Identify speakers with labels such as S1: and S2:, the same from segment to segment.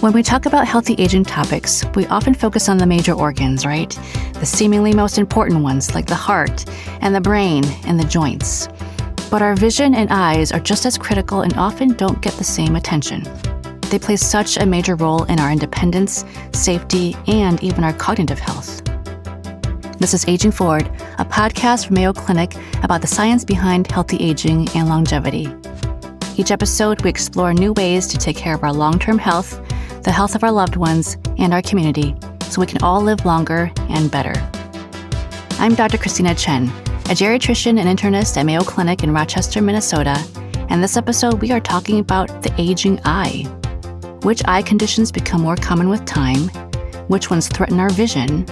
S1: When we talk about healthy aging topics, we often focus on the major organs, right? The seemingly most important ones like the heart and the brain and the joints. But our vision and eyes are just as critical and often don't get the same attention. They play such a major role in our independence, safety, and even our cognitive health. This is Aging Forward, a podcast from Mayo Clinic about the science behind healthy aging and longevity. Each episode, we explore new ways to take care of our long-term health, the health of our loved ones, and our community, so we can all live longer and better. I'm Dr. Christina Chen, a geriatrician and internist at Mayo Clinic in Rochester, Minnesota, and this episode we are talking about the aging eye. Which eye conditions become more common with time, which ones threaten our vision,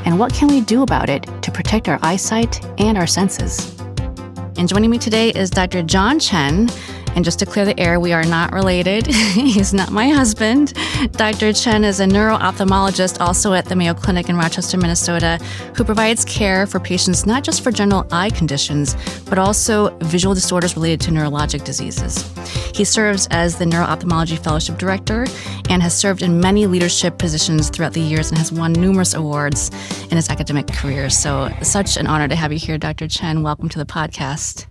S1: and what can we do about it to protect our eyesight and our senses? And joining me today is Dr. John Chen. And just to clear the air, we are not related. He's not my husband. Dr. Chen is a neuro-ophthalmologist also at the Mayo Clinic in Rochester, Minnesota, who provides care for patients not just for general eye conditions, but also visual disorders related to neurologic diseases. He serves as the Neuro-Ophthalmology Fellowship Director and has served in many leadership positions throughout the years and has won numerous awards in his academic career. So such an honor to have you here, Dr. Chen. Welcome to the podcast.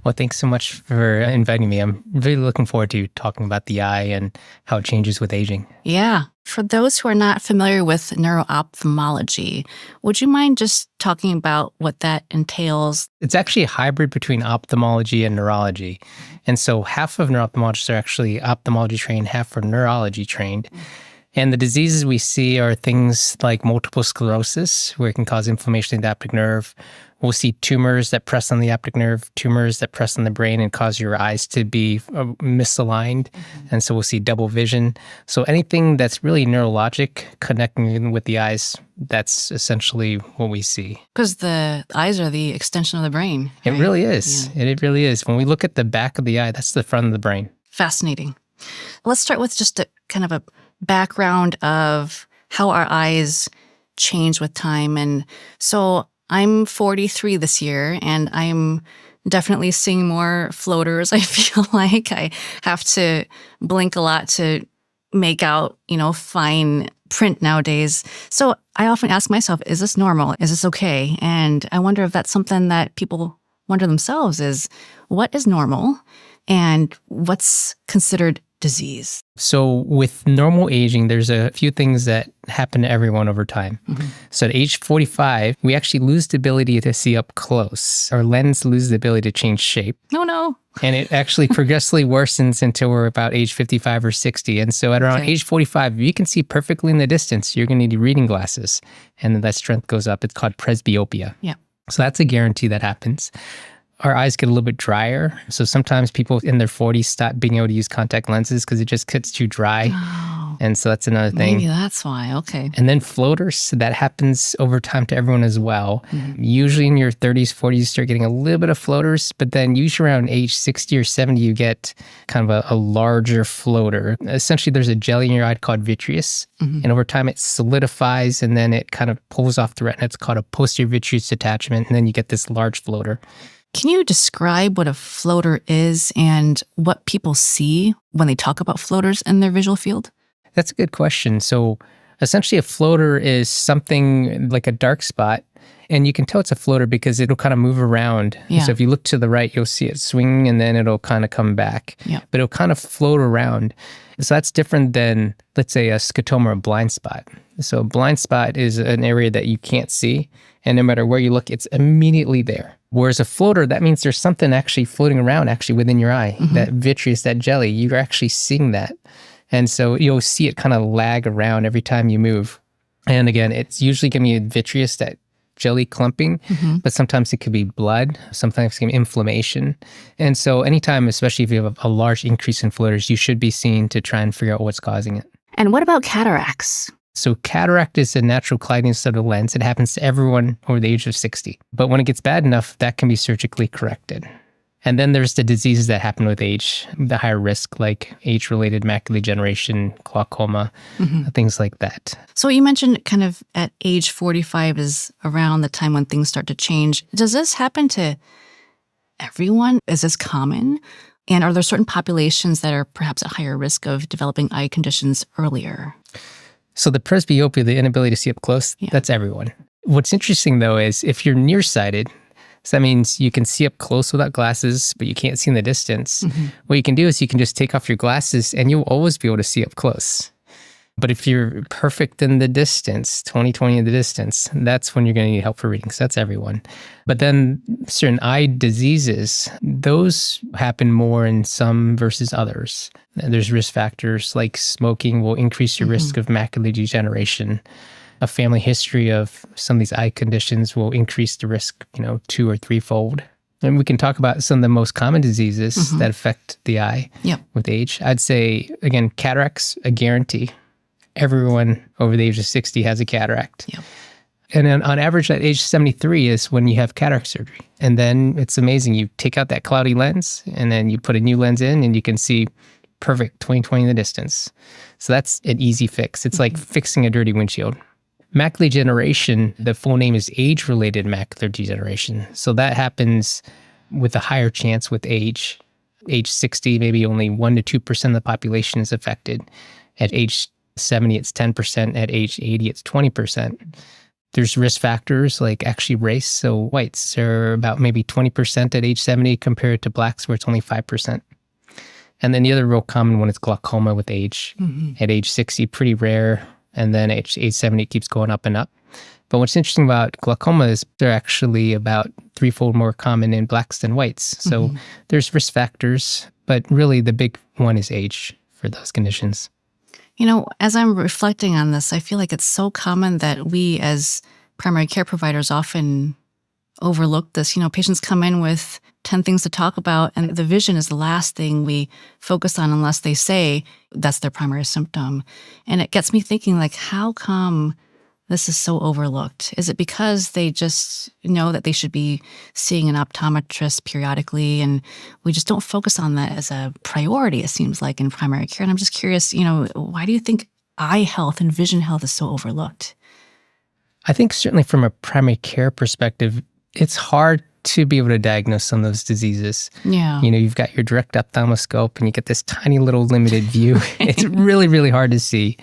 S2: Well, thanks so much for inviting me. I'm really looking forward to talking about the eye and how it changes with aging.
S1: Yeah. For those who are not familiar with neuro-ophthalmology, would you mind just talking about what that entails?
S2: It's actually a hybrid between ophthalmology and neurology. And so half of neuro-ophthalmologists are actually ophthalmology trained, half are neurology trained. And the diseases we see are things like multiple sclerosis, where it can cause inflammation of the optic nerve. We'll see tumors that press on the optic nerve, tumors that press on the brain and cause your eyes to be misaligned. And so we'll see double vision. So anything that's really neurologic connecting with the eyes, that's essentially what we see.
S1: Because the eyes are the extension of the brain.
S2: Right? It really is. Yeah. It really is. When we look at the back of the eye, that's the front of the brain.
S1: Fascinating. Let's start with just a kind of a background of how our eyes change with time. And so I'm 43 this year, and I'm definitely seeing more floaters. I feel like I have to blink a lot to make out, fine print nowadays. So I often ask myself, is this normal? Is this okay? And I wonder if that's something that people wonder themselves is, what is normal and what's considered disease?
S2: So with normal aging, there's a few things that happen to everyone over time. Mm-hmm. So at age 45, we actually lose the ability to see up close. Our lens loses the ability to change shape.
S1: Oh, no.
S2: And it actually progressively worsens until we're about age 55 or 60. And so at around age 45, if you can see perfectly in the distance, you're going to need reading glasses. And then that strength goes up. It's called presbyopia.
S1: Yeah. So
S2: that's a guarantee that happens. Our eyes get a little bit drier. So sometimes people in their 40s stop being able to use contact lenses because it just gets too dry.
S1: Oh,
S2: and so that's another thing.
S1: Maybe that's why. Okay.
S2: And then floaters, that happens over time to everyone as well. Mm-hmm. Usually in your 30s, 40s, you start getting a little bit of floaters, but then usually around age 60 or 70, you get kind of a larger floater. Essentially, there's a jelly in your eye called vitreous. Mm-hmm. And over time, it solidifies and then it kind of pulls off the retina. It's called a posterior vitreous detachment. And then you get this large floater.
S1: Can you describe what a floater is and what people see when they talk about floaters in their visual field?
S2: That's a good question. So essentially a floater is something like a dark spot, and you can tell it's a floater because it'll kind of move around. Yeah. So if you look to the right, you'll see it swing and then it'll kind of come back. Yeah. But it'll kind of float around. So that's different than, let's say, a scotoma or a blind spot. So a blind spot is an area that you can't see, and no matter where you look, it's immediately there. Whereas a floater, that means there's something actually floating around actually within your eye. Mm-hmm. That vitreous, that jelly, you're actually seeing that. And so you'll see it kind of lag around every time you move. And again, it's usually going to be vitreous, that jelly clumping, mm-hmm. but sometimes it could be blood, sometimes it can be inflammation. And so anytime, especially if you have a large increase in floaters, you should be seen to try and figure out what's causing it.
S1: And what about cataracts?
S2: So cataract is a natural cloudiness of the lens. It happens to everyone over the age of 60. But when it gets bad enough, that can be surgically corrected. And then there's the diseases that happen with age, the higher risk, like age-related macular degeneration, glaucoma, mm-hmm. things like that.
S1: So you mentioned kind of at age 45 is around the time when things start to change. Does this happen to everyone? Is this common? And are there certain populations that are perhaps at higher risk of developing eye conditions earlier?
S2: So the presbyopia, the inability to see up close, that's everyone. What's interesting, though, is if you're nearsighted, so that means you can see up close without glasses, but you can't see in the distance. What you can do is you can just take off your glasses and you'll always be able to see up close. But if you're perfect in the distance, 20/20 in the distance, that's when you're going to need help for reading. So that's everyone. But then certain eye diseases, those happen more in some versus others. There's risk factors like smoking will increase your risk of macular degeneration. A family history of some of these eye conditions will increase the risk, 2 or 3-fold. And we can talk about some of the most common diseases that affect the eye with age. I'd say, again, cataracts, a guarantee. Everyone over the age of 60 has a cataract. And then on average at age 73 is when you have cataract surgery. And then it's amazing. You take out that cloudy lens and then you put a new lens in and you can see perfect 20/20 in the distance. So that's an easy fix. It's like fixing a dirty windshield. Macular degeneration, the full name is age-related macular degeneration. So that happens with a higher chance with age. Age 60, maybe only 1 to 2% of the population is affected. At age 70, it's 10%. At age 80, it's 20%. There's risk factors like actually race. So whites are about maybe 20% at age 70 compared to blacks where it's only 5%. And then the other real common one is glaucoma with age. At age 60, pretty rare. And then at age 70, it keeps going up and up. But what's interesting about glaucoma is they're actually about 3-fold more common in blacks than whites. So there's risk factors, but really the big one is age for those conditions.
S1: As I'm reflecting on this, I feel like it's so common that we as primary care providers often overlook this. Patients come in with 10 things to talk about, and the vision is the last thing we focus on unless they say that's their primary symptom. And it gets me thinking, like, how come this is so overlooked? Is it because they just know that they should be seeing an optometrist periodically, and we just don't focus on that as a priority, it seems like, in primary care? And I'm just curious, why do you think eye health and vision health is so overlooked?
S2: I think certainly from a primary care perspective, it's hard to be able to diagnose some of those diseases. You've got your direct ophthalmoscope and you get this tiny little limited view. It's really, really hard to see.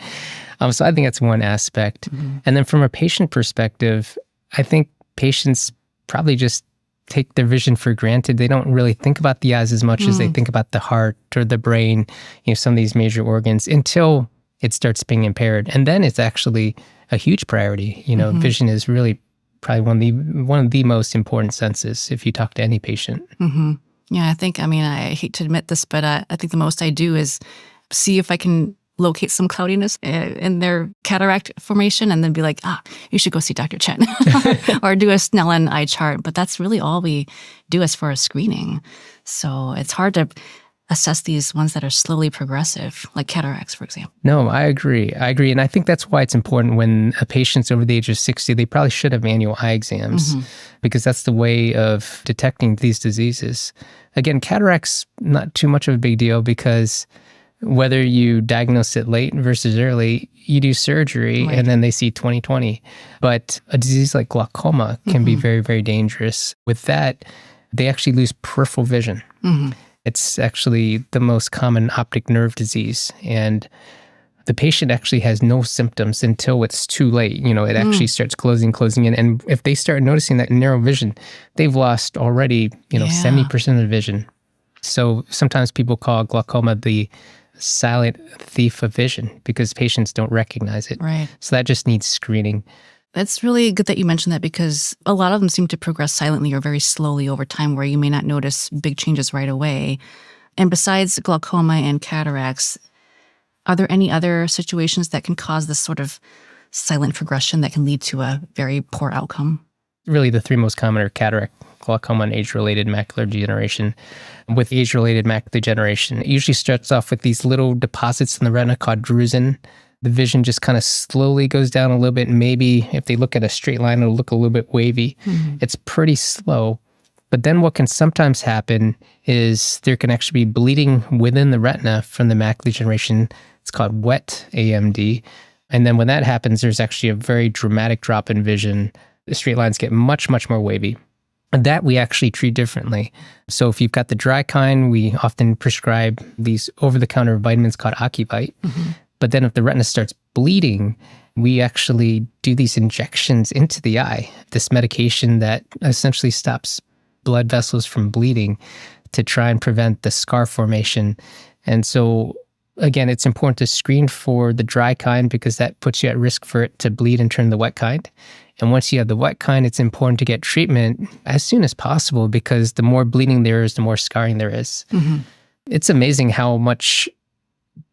S2: So I think that's one aspect. And then from a patient perspective, I think patients probably just take their vision for granted. They don't really think about the eyes as much as they think about the heart or the brain, some of these major organs until it starts being impaired. And then it's actually a huge priority. Vision is really probably one of the most important senses if you talk to any patient.
S1: Yeah, I hate to admit this, but I think the most I do is see if I can locate some cloudiness in their cataract formation and then be like, you should go see Dr. Chen or do a Snellen eye chart. But that's really all we do as far as screening. So it's hard to assess these ones that are slowly progressive, like cataracts, for example.
S2: No, I agree. And I think that's why it's important when a patient's over the age of 60, they probably should have annual eye exams because that's the way of detecting these diseases. Again, cataracts, not too much of a big deal because whether you diagnose it late versus early, you do surgery and then they see 20/20. But a disease like glaucoma can be very, very dangerous. With that, they actually lose peripheral vision. It's actually the most common optic nerve disease. And the patient actually has no symptoms until it's too late. It actually starts closing in. And if they start noticing that narrow vision, they've lost already, 70% of the vision. So sometimes people call glaucoma the silent thief of vision because patients don't recognize it. So that just needs screening.
S1: It's really good that you mentioned that because a lot of them seem to progress silently or very slowly over time where you may not notice big changes right away. And besides glaucoma and cataracts, are there any other situations that can cause this sort of silent progression that can lead to a very poor outcome?
S2: Really, the three most common are cataract, glaucoma, and age-related macular degeneration. With age-related macular degeneration, it usually starts off with these little deposits in the retina called drusen. The vision just kind of slowly goes down a little bit. Maybe if they look at a straight line, it'll look a little bit wavy. It's pretty slow. But then what can sometimes happen is there can actually be bleeding within the retina from the macular degeneration. It's called wet AMD. And then when that happens, there's actually a very dramatic drop in vision. The straight lines get much, much more wavy. That we actually treat differently. So if you've got the dry kind, we often prescribe these over-the-counter vitamins called Ocuvite. But then if the retina starts bleeding, we actually do these injections into the eye, this medication that essentially stops blood vessels from bleeding to try and prevent the scar formation. And so, again, it's important to screen for the dry kind because that puts you at risk for it to bleed and turn the wet kind. And once you have the wet kind, it's important to get treatment as soon as possible because the more bleeding there is, the more scarring there is. It's amazing how much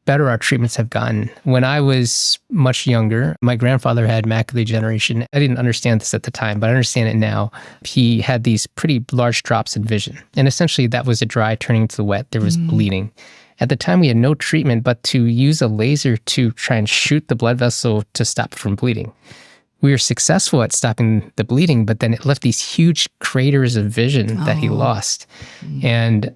S2: better our treatments have gotten. When I was much younger, my grandfather had macular degeneration. I didn't understand this at the time, but I understand it now. He had these pretty large drops in vision. And essentially that was a dry turning to the wet. There was bleeding. At the time, we had no treatment but to use a laser to try and shoot the blood vessel to stop it from bleeding. We were successful at stopping the bleeding, but then it left these huge craters of vision that he lost. And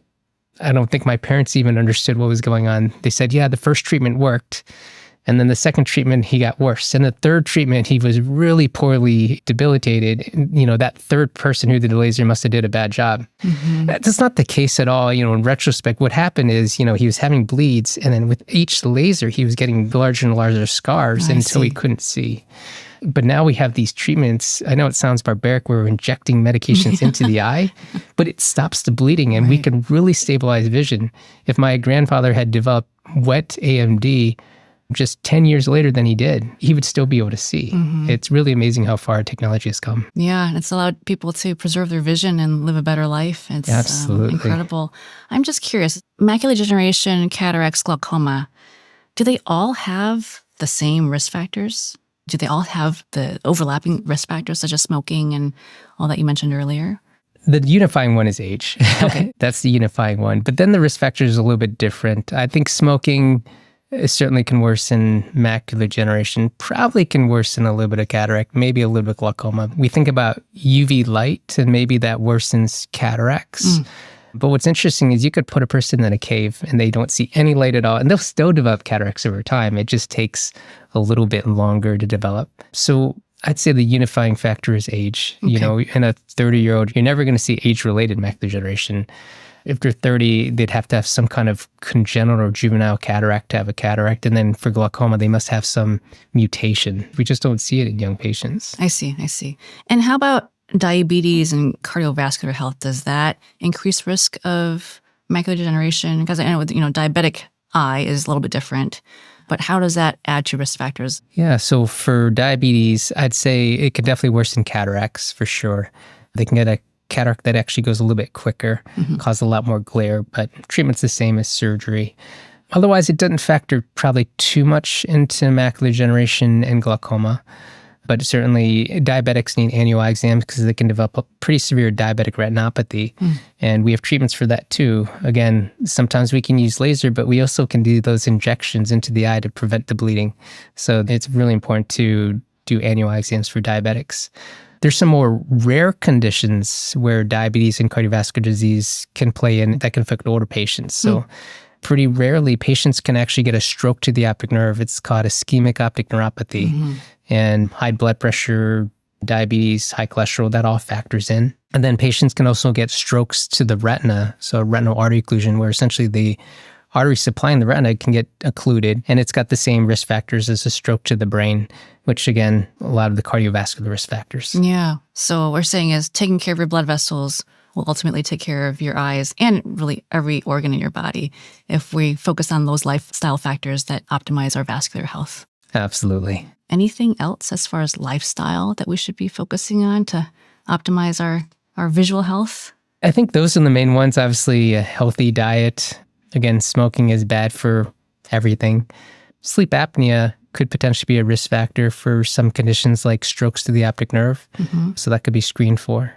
S2: I don't think my parents even understood what was going on. They said, yeah, the first treatment worked. And then the second treatment, he got worse. And the third treatment, he was really poorly debilitated. You know, that third person who did the laser must have did a bad job. That's not the case at all. You know, in retrospect, what happened is, you know, he was having bleeds. And then with each laser, he was getting larger and larger scars until he couldn't see. But now we have these treatments. I know it sounds barbaric. We're injecting medications into the eye, but it stops the bleeding and we can really stabilize vision. If my grandfather had developed wet AMD just 10 years later than he did, he would still be able to see. It's really amazing how far technology has come.
S1: Yeah, and it's allowed people to preserve their vision and live a better life. It's
S2: absolutely
S1: incredible. I'm just curious, macular degeneration, cataracts, glaucoma, do they all have the same risk factors? Do they all have the overlapping risk factors such as smoking and all that you mentioned earlier?
S2: The unifying one is age.
S1: Okay.
S2: That's the unifying one. But then the risk factors is a little bit different. I think smoking certainly can worsen macular degeneration, probably can worsen a little bit of cataract, maybe a little bit of glaucoma. We think about UV light and maybe that worsens cataracts. But what's interesting is you could put a person in a cave and they don't see any light at all, and they'll still develop cataracts over time. It just takes a little bit longer to develop. So I'd say the unifying factor is age. You know, in a 30-year-old, you're never going to see age-related macular degeneration. If they're 30, they'd have to have some kind of congenital or juvenile cataract to have a cataract. And then for glaucoma, they must have some mutation. We just don't see it in young patients.
S1: I see. And how about diabetes and cardiovascular health? Does that increase risk of macular degeneration? Because I know, diabetic eye is a little bit different, but how does that add to risk factors?
S2: Yeah, so for diabetes, I'd say it could definitely worsen cataracts for sure. They can get a cataract that actually goes a little bit quicker, cause a lot more glare, but treatment's the same as surgery. Otherwise, it doesn't factor probably too much into macular degeneration and glaucoma. But certainly diabetics need annual eye exams because they can develop a pretty severe diabetic retinopathy. And we have treatments for that too. Again, sometimes we can use laser, but we also can do those injections into the eye to prevent the bleeding. So it's really important to do annual eye exams for diabetics. There's some more rare conditions where diabetes and cardiovascular disease can play in that can affect older patients. So pretty rarely, patients can actually get a stroke to the optic nerve. It's called ischemic optic neuropathy. And high blood pressure, diabetes, high cholesterol, that all factors in. And then patients can also get strokes to the retina, so retinal artery occlusion, where essentially the artery supplying the retina can get occluded, and it's got the same risk factors as a stroke to the brain, which again, a lot of the cardiovascular risk factors.
S1: Yeah. So what we're saying is taking care of your blood vessels will ultimately take care of your eyes and really every organ in your body if we focus on those lifestyle factors that optimize our vascular health.
S2: Absolutely.
S1: Anything else as far as lifestyle that we should be focusing on to optimize our visual health?
S2: I think those are the main ones. Obviously, a healthy diet. Again, smoking is bad for everything. Sleep apnea could potentially be a risk factor for some conditions like strokes to the optic nerve. So that could be screened for.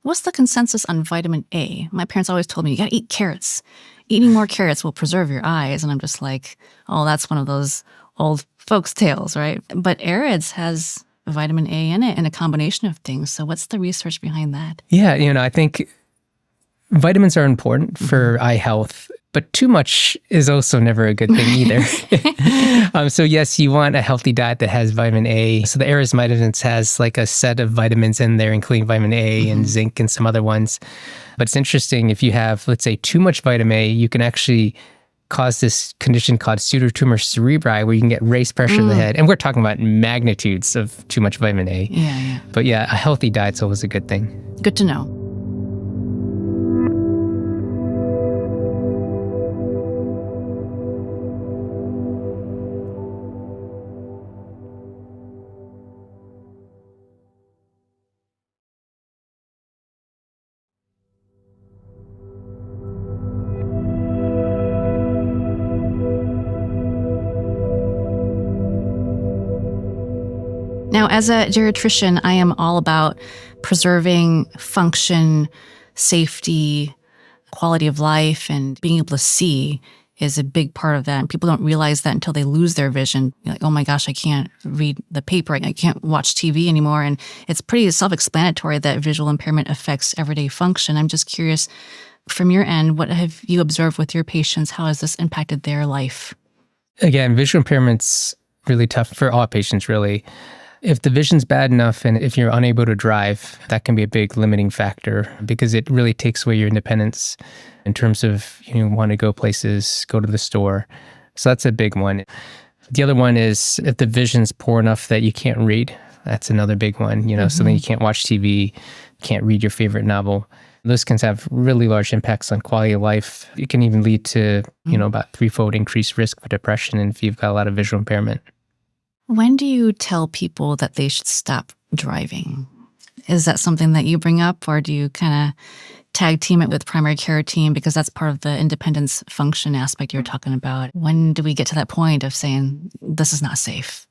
S1: What's the consensus on vitamin A? My parents always told me, you got to eat carrots. Eating more carrots will preserve your eyes. And I'm just like, oh, that's one of those old folks' tales, right? But Arids has vitamin A in it and a combination of things. So what's the research behind that?
S2: Yeah, I think vitamins are important for eye health. But too much is also never a good thing either. So yes, you want a healthy diet that has vitamin A. So the Ares vitamins has like a set of vitamins in there, including vitamin A and zinc and some other ones. But it's interesting, if you have, let's say, too much vitamin A, you can actually cause this condition called pseudotumor cerebri, where you can get raised pressure of the head. And we're talking about magnitudes of too much vitamin A.
S1: Yeah.
S2: But yeah, a healthy diet's always a good thing.
S1: Good to know. Now, as a geriatrician, I am all about preserving function, safety, quality of life, and being able to see is a big part of that. And people don't realize that until they lose their vision. You're like, oh my gosh, I can't read the paper. I can't watch TV anymore. And it's pretty self-explanatory that visual impairment affects everyday function. I'm just curious, from your end, what have you observed with your patients? How has this impacted their life?
S2: Again, visual impairment's really tough for all patients, really. If the vision's bad enough and if you're unable to drive, that can be a big limiting factor because it really takes away your independence in terms of, want to go places, go to the store. So that's a big one. The other one is if the vision's poor enough that you can't read, that's another big one, so then you can't watch TV, can't read your favorite novel. Those can have really large impacts on quality of life. It can even lead to, about threefold increased risk for depression if you've got a lot of visual impairment.
S1: When do you tell people that they should stop driving? Is that something that you bring up, or do you kind of tag team it with primary care team? Because that's part of the independence function aspect you're talking about. When do we get to that point of saying this is not safe?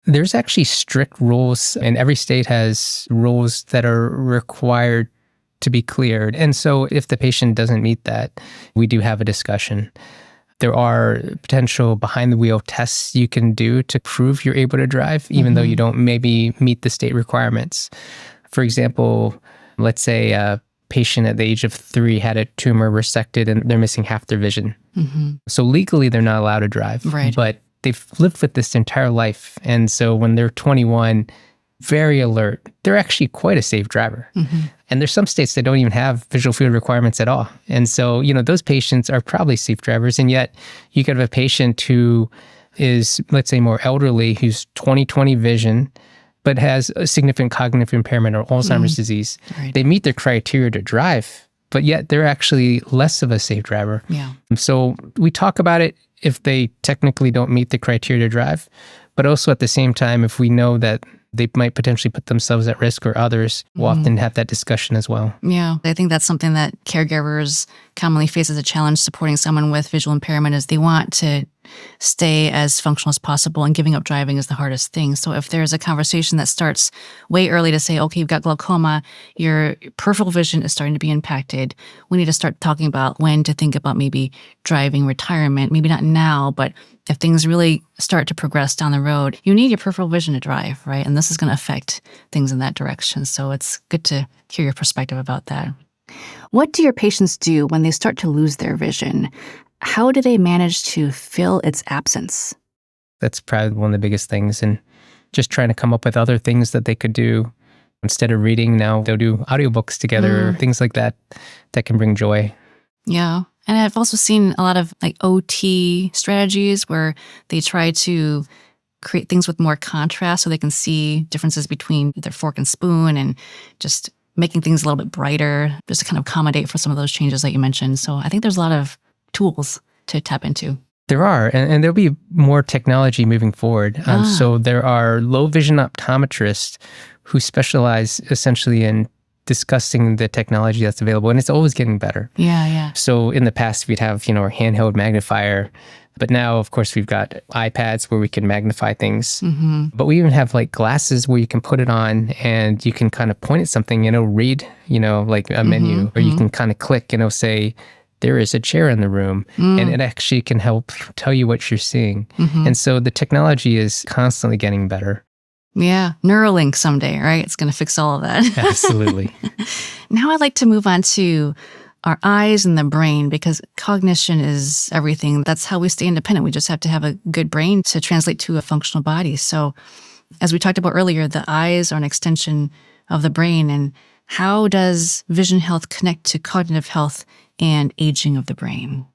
S2: There's actually strict rules, and every state has rules that are required to be cleared. And so if the patient doesn't meet that, we do have a discussion. There are potential behind-the-wheel tests you can do to prove you're able to drive, even though you don't maybe meet the state requirements. For example, let's say a patient at the age of 3 had a tumor resected and they're missing half their vision. So legally, they're not allowed to drive.
S1: Right.
S2: But they've lived with this their entire life. And so when they're 21, very alert, they're actually quite a safe driver. And there's some states that don't even have visual field requirements at all. And so, those patients are probably safe drivers. And yet you could have a patient who is, let's say, more elderly, who's 20/20 vision, but has a significant cognitive impairment or Alzheimer's disease.
S1: Right.
S2: They meet their criteria to drive, but yet they're actually less of a safe driver.
S1: Yeah.
S2: So we talk about it if they technically don't meet the criteria to drive, but also at the same time, if we know that they might potentially put themselves at risk or others, we'll often have that discussion as well.
S1: Yeah, I think that's something that caregivers commonly face as a challenge supporting someone with visual impairment is they want to stay as functional as possible, and giving up driving is the hardest thing. So if there's a conversation that starts way early to say, okay, you've got glaucoma, your peripheral vision is starting to be impacted, we need to start talking about when to think about maybe driving retirement, maybe not now, but if things really start to progress down the road, you need your peripheral vision to drive, right? And this is going to affect things in that direction. So it's good to hear your perspective about that. What do your patients do when they start to lose their vision? How do they manage to fill its absence?
S2: That's probably one of the biggest things. And just trying to come up with other things that they could do. Instead of reading, now they'll do audiobooks together, things like that, that can bring joy.
S1: Yeah. And I've also seen a lot of like OT strategies where they try to create things with more contrast so they can see differences between their fork and spoon, and just making things a little bit brighter just to kind of accommodate for some of those changes that you mentioned. So I think there's a lot of tools to tap into.
S2: There are, and there'll be more technology moving forward. So there are low vision optometrists who specialize essentially in discussing the technology that's available, and it's always getting better.
S1: Yeah.
S2: So in the past, we'd have, our handheld magnifier, but now, of course, we've got iPads where we can magnify things. But we even have like glasses where you can put it on and you can kind of point at something and it'll read, like a menu, or you can kind of click and it'll say, there is a chair in the room, and it actually can help tell you what you're seeing. And so the technology is constantly getting better.
S1: Yeah. Neuralink someday, right? It's going to fix all of that.
S2: Absolutely.
S1: Now I'd like to move on to our eyes and the brain, because cognition is everything. That's how we stay independent. We just have to have a good brain to translate to a functional body. So as we talked about earlier, the eyes are an extension of the brain. And how does vision health connect to cognitive health and aging of the brain?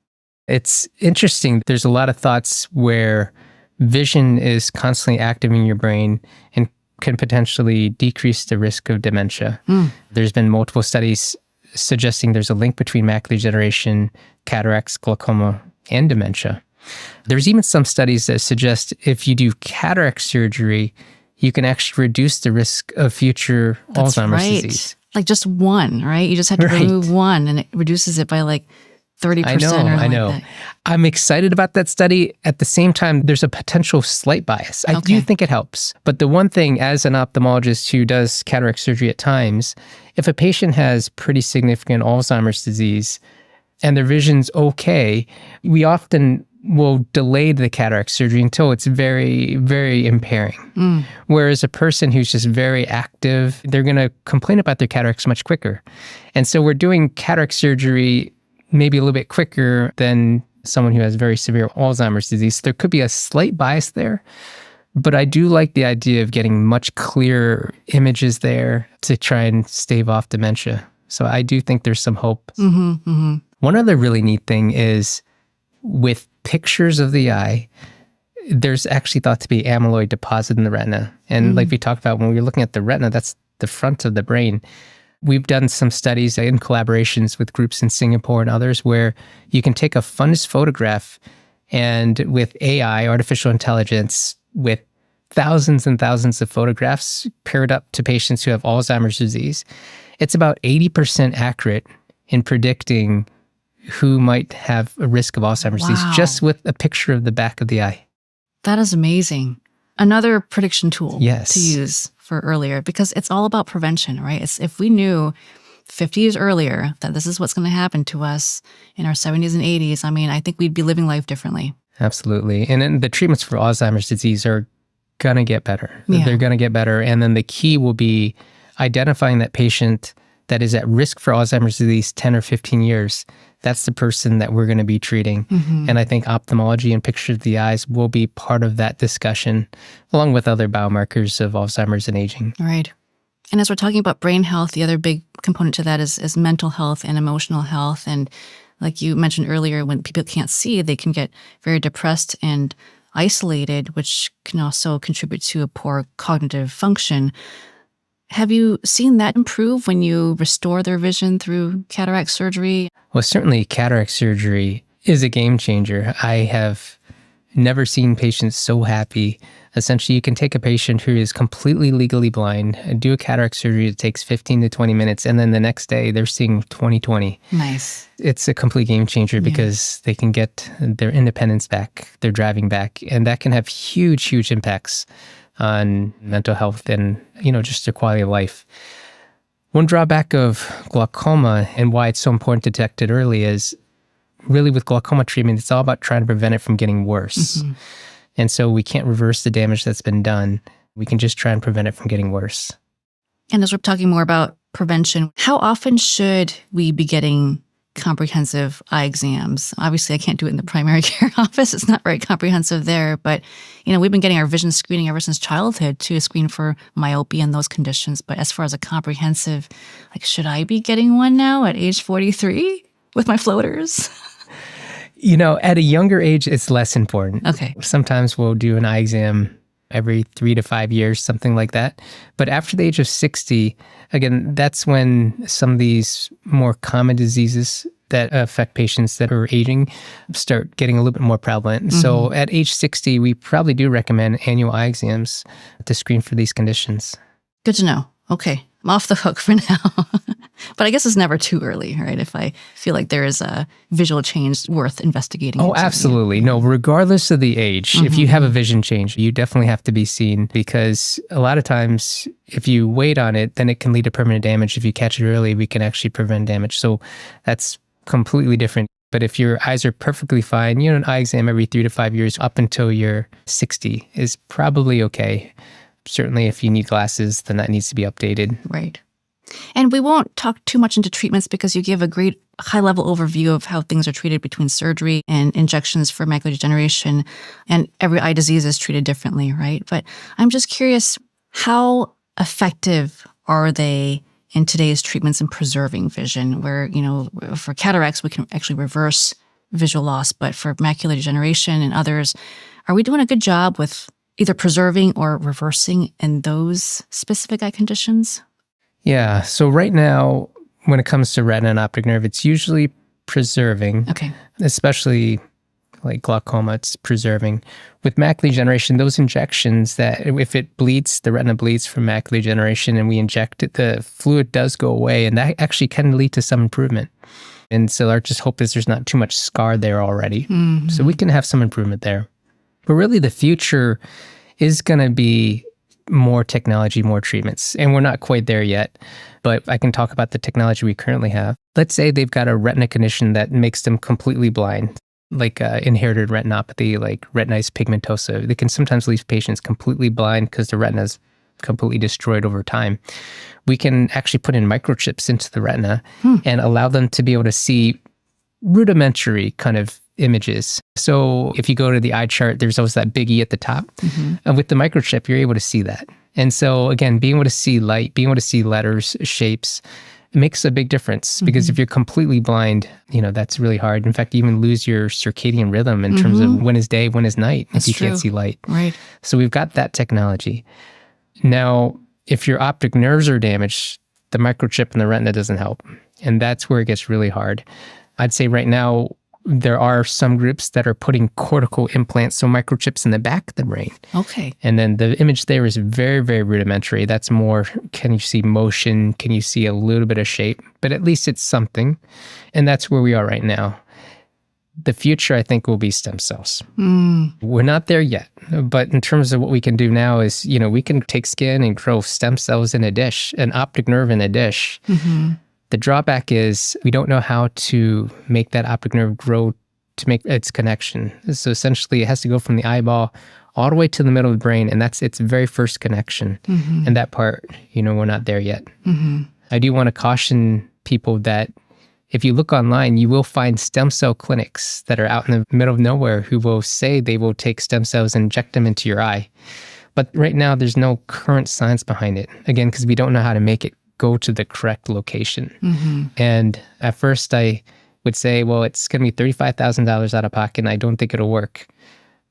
S2: It's interesting. There's a lot of thoughts where vision is constantly active in your brain and can potentially decrease the risk of dementia. There's been multiple studies suggesting there's a link between macular degeneration, cataracts, glaucoma, and dementia. There's even some studies that suggest if you do cataract surgery, you can actually reduce the risk of future Alzheimer's disease.
S1: Like just one, right? You just have to remove one and it reduces it by like 30%.
S2: I know. I'm excited about that study. At the same time, there's a potential slight bias. I do think it helps. But the one thing, as an ophthalmologist who does cataract surgery at times, if a patient has pretty significant Alzheimer's disease and their vision's okay, we often will delay the cataract surgery until it's very, very impairing. Whereas a person who's just very active, they're going to complain about their cataracts much quicker. And so we're doing cataract surgery maybe a little bit quicker than someone who has very severe Alzheimer's disease. There could be a slight bias there, but I do like the idea of getting much clearer images there to try and stave off dementia. So I do think there's some hope. One other really neat thing is with pictures of the eye, there's actually thought to be amyloid deposit in the retina. And like we talked about, when we're looking at the retina, that's the front of the brain. We've done some studies in collaborations with groups in Singapore and others where you can take a fundus photograph and with AI, artificial intelligence, with thousands and thousands of photographs paired up to patients who have Alzheimer's disease, it's about 80% accurate in predicting who might have a risk of Alzheimer's disease just with a picture of the back of the eye.
S1: That is amazing. Another prediction tool to use for earlier, because it's all about prevention, right? It's if we knew 50 years earlier that this is what's going to happen to us in our 70s and 80s, I mean, I think we'd be living life differently.
S2: Absolutely. And then the treatments for Alzheimer's disease are going to get better. They're going to get better. And then the key will be identifying that patient that is at risk for Alzheimer's disease 10 or 15 years. That's the person that we're going to be treating. And I think ophthalmology and pictures of the eyes will be part of that discussion, along with other biomarkers of Alzheimer's and aging.
S1: Right. And as we're talking about brain health, the other big component to that is mental health and emotional health. And like you mentioned earlier, when people can't see, they can get very depressed and isolated, which can also contribute to a poor cognitive function. Have you seen that improve when you restore their vision through cataract surgery?
S2: Well, certainly cataract surgery is a game changer. I have never seen patients so happy. Essentially, you can take a patient who is completely legally blind and do a cataract surgery that takes 15 to 20 minutes, and then the next day they're seeing 20/20.
S1: Nice.
S2: It's a complete game changer because they can get their independence back, their driving back, and that can have huge, huge impacts on mental health and, just their quality of life. One drawback of glaucoma and why it's so important to detect it early is really with glaucoma treatment, it's all about trying to prevent it from getting worse. And so we can't reverse the damage that's been done. We can just try and prevent it from getting worse.
S1: And as we're talking more about prevention, how often should we be getting comprehensive eye exams? Obviously, I can't do it in the primary care office. It's not very comprehensive there. But, we've been getting our vision screening ever since childhood to screen for myopia and those conditions. But as far as a comprehensive, should I be getting one now at age 43 with my floaters?
S2: At a younger age, it's less important.
S1: Okay.
S2: Sometimes we'll do an eye exam every 3 to 5 years, something like that. But after the age of 60, again, that's when some of these more common diseases that affect patients that are aging start getting a little bit more prevalent. So at age 60, we probably do recommend annual eye exams to screen for these conditions.
S1: Good to know. Okay. I'm off the hook for now. But I guess it's never too early, right? If I feel like there is a visual change worth investigating.
S2: Oh, absolutely. No, regardless of the age, if you have a vision change, you definitely have to be seen because a lot of times if you wait on it, then it can lead to permanent damage. If you catch it early, we can actually prevent damage. So that's completely different. But if your eyes are perfectly fine, an eye exam every 3 to 5 years up until you're 60 is probably okay. Certainly if you need glasses, then that needs to be updated.
S1: Right. And we won't talk too much into treatments because you give a great high-level overview of how things are treated between surgery and injections for macular degeneration, and every eye disease is treated differently, right? But I'm just curious, how effective are they in today's treatments in preserving vision, where, for cataracts, we can actually reverse visual loss, but for macular degeneration and others, are we doing a good job with either preserving or reversing in those specific eye conditions?
S2: Yeah. So right now, when it comes to retina and optic nerve, it's usually preserving.
S1: Okay.
S2: Especially like glaucoma, it's preserving. With macular degeneration, those injections that if it bleeds, the retina bleeds from macular degeneration and we inject it, the fluid does go away, and that actually can lead to some improvement. And so our just hope is there's not too much scar there already. Mm-hmm. So we can have some improvement there. But really the future is going to be more technology, more treatments. And we're not quite there yet, but I can talk about the technology we currently have. Let's say they've got a retina condition that makes them completely blind, like inherited retinopathy, like retinitis pigmentosa. They can sometimes leave patients completely blind because the retina's completely destroyed over time. We can actually put in microchips into the retina and allow them to be able to see rudimentary kind of images. So if you go to the eye chart, there's always that big E at the top. Mm-hmm. And with the microchip, you're able to see that. And so again, being able to see light, being able to see letters, shapes, it makes a big difference, because if you're completely blind, that's really hard. In fact, you even lose your circadian rhythm in terms of when is day, when is night, if you can't see light.
S1: Right.
S2: So we've got that technology. Now, if your optic nerves are damaged, the microchip in the retina doesn't help. And that's where it gets really hard. I'd say right now, there are some groups that are putting cortical implants, so microchips in the back of the brain.
S1: Okay.
S2: And then the image there is very, very rudimentary. That's more, can you see motion? Can you see a little bit of shape? But at least it's something. And that's where we are right now. The future, I think, will be stem cells. We're not there yet. But in terms of what we can do now is, we can take skin and grow stem cells in a dish, an optic nerve in a dish. Mm-hmm. The drawback is we don't know how to make that optic nerve grow to make its connection. So essentially, it has to go from the eyeball all the way to the middle of the brain, and that's its very first connection. Mm-hmm. And that part, we're not there yet. Mm-hmm. I do want to caution people that if you look online, you will find stem cell clinics that are out in the middle of nowhere who will say they will take stem cells and inject them into your eye. But right now, there's no current science behind it. Again, because we don't know how to make it go to the correct location. Mm-hmm. And at first I would say, well, it's going to be $35,000 out of pocket and I don't think it'll work.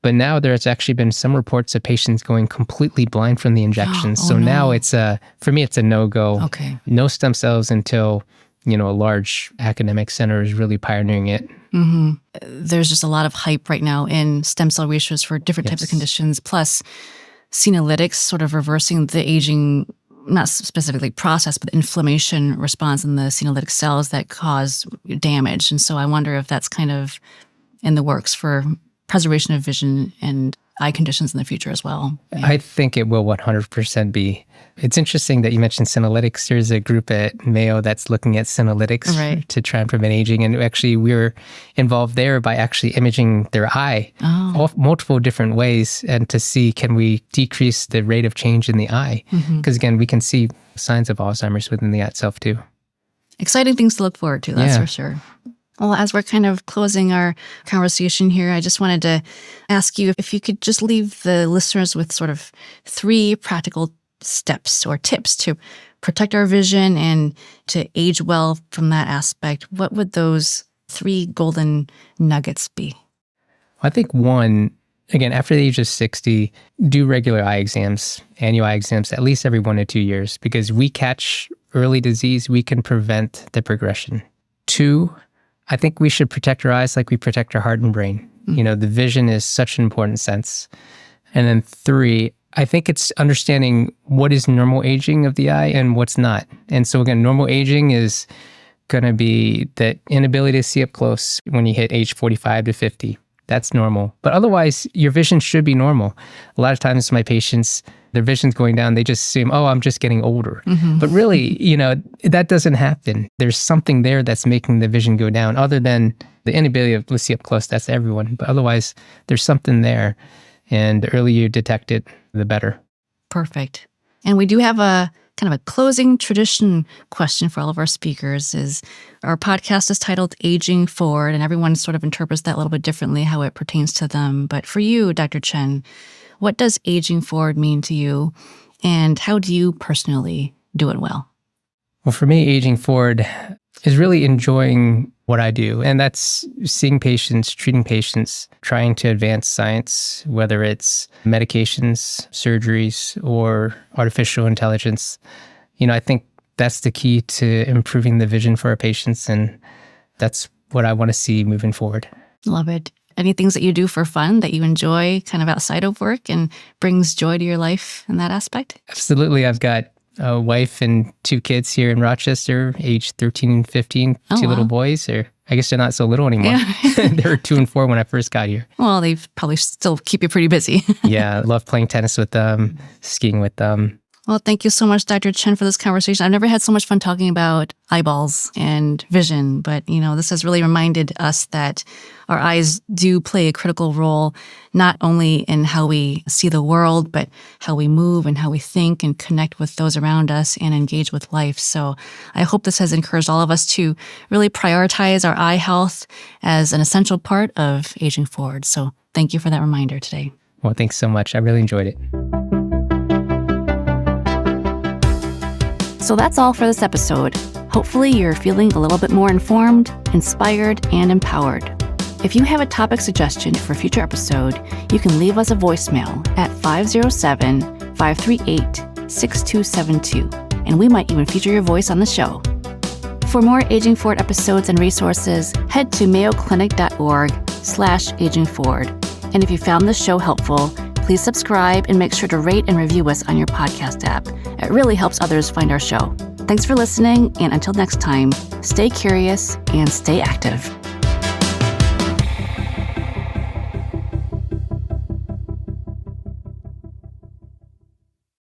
S2: But now there's actually been some reports of patients going completely blind from the injections. Now for me, it's a no-go.
S1: Okay.
S2: No stem cells until, a large academic center is really pioneering it.
S1: Mm-hmm. There's just a lot of hype right now in stem cell research for different types of conditions, plus senolytics, sort of reversing the aging, not specifically process, but the inflammation response in the senolytic cells that cause damage. And so I wonder if that's kind of in the works for preservation of vision and eye conditions in the future as well. Yeah.
S2: I think it will 100% be. It's interesting that you mentioned senolytics. There's a group at Mayo that's looking at senolytics to try and prevent aging. And actually, we were involved there by actually imaging their eye multiple different ways and to see, can we decrease the rate of change in the eye? Because again, we can see signs of Alzheimer's within the eye itself too.
S1: Exciting things to look forward to, that's for sure. Well, as we're kind of closing our conversation here, I just wanted to ask you if you could just leave the listeners with sort of 3 practical steps or tips to protect our vision and to age well from that aspect. What would those 3 golden nuggets be?
S2: I think one, again, after the age of 60, do regular eye exams, annual eye exams, at least every 1 to 2 years, because we catch early disease, we can prevent the progression. 2, I think we should protect our eyes like we protect our heart and brain. The vision is such an important sense. And then 3, I think it's understanding what is normal aging of the eye and what's not. And so again, normal aging is going to be the inability to see up close when you hit age 45 to 50. That's normal. But otherwise, your vision should be normal. A lot of times my patients, their vision's going down, they just assume, I'm just getting older. Mm-hmm. But really, that doesn't happen. There's something there that's making the vision go down, other than the inability to see up close. That's everyone. But otherwise, there's something there. And the earlier you detect it, the better.
S1: Perfect. And we do have a kind of a closing tradition question for all of our speakers is our podcast is titled Aging Forward, and everyone sort of interprets that a little bit differently, how it pertains to them. But for you, Dr. Chen, what does aging forward mean to you, and how do you personally do it well?
S2: Well, for me, aging forward is really enjoying what I do. And that's seeing patients, treating patients, trying to advance science, whether it's medications, surgeries, or artificial intelligence. I think that's the key to improving the vision for our patients. And that's what I want to see moving forward.
S1: Love it. Any things that you do for fun that you enjoy kind of outside of work and brings joy to your life in that aspect?
S2: Absolutely. I've got a wife and 2 kids here in Rochester, age 13 and 15, two little boys, or I guess they're not so little anymore. Yeah. They were 2 and 4 when I first got here.
S1: Well, they probably still keep you pretty busy.
S2: Yeah, I love playing tennis with them, skiing with them.
S1: Well, thank you so much, Dr. Chen, for this conversation. I've never had so much fun talking about eyeballs and vision, but, this has really reminded us that our eyes do play a critical role, not only in how we see the world, but how we move and how we think and connect with those around us and engage with life. So I hope this has encouraged all of us to really prioritize our eye health as an essential part of aging forward. So thank you for that reminder today.
S2: Well, thanks so much. I really enjoyed it.
S1: So that's all for this episode. Hopefully you're feeling a little bit more informed, inspired, and empowered. If you have a topic suggestion for a future episode, you can leave us a voicemail at 507-538-6272, and we might even feature your voice on the show. For more Aging Forward episodes and resources, head to mayoclinic.org/agingforward. And if you found this show helpful, please subscribe and make sure to rate and review us on your podcast app. It really helps others find our show. Thanks for listening, and until next time, stay curious and stay active.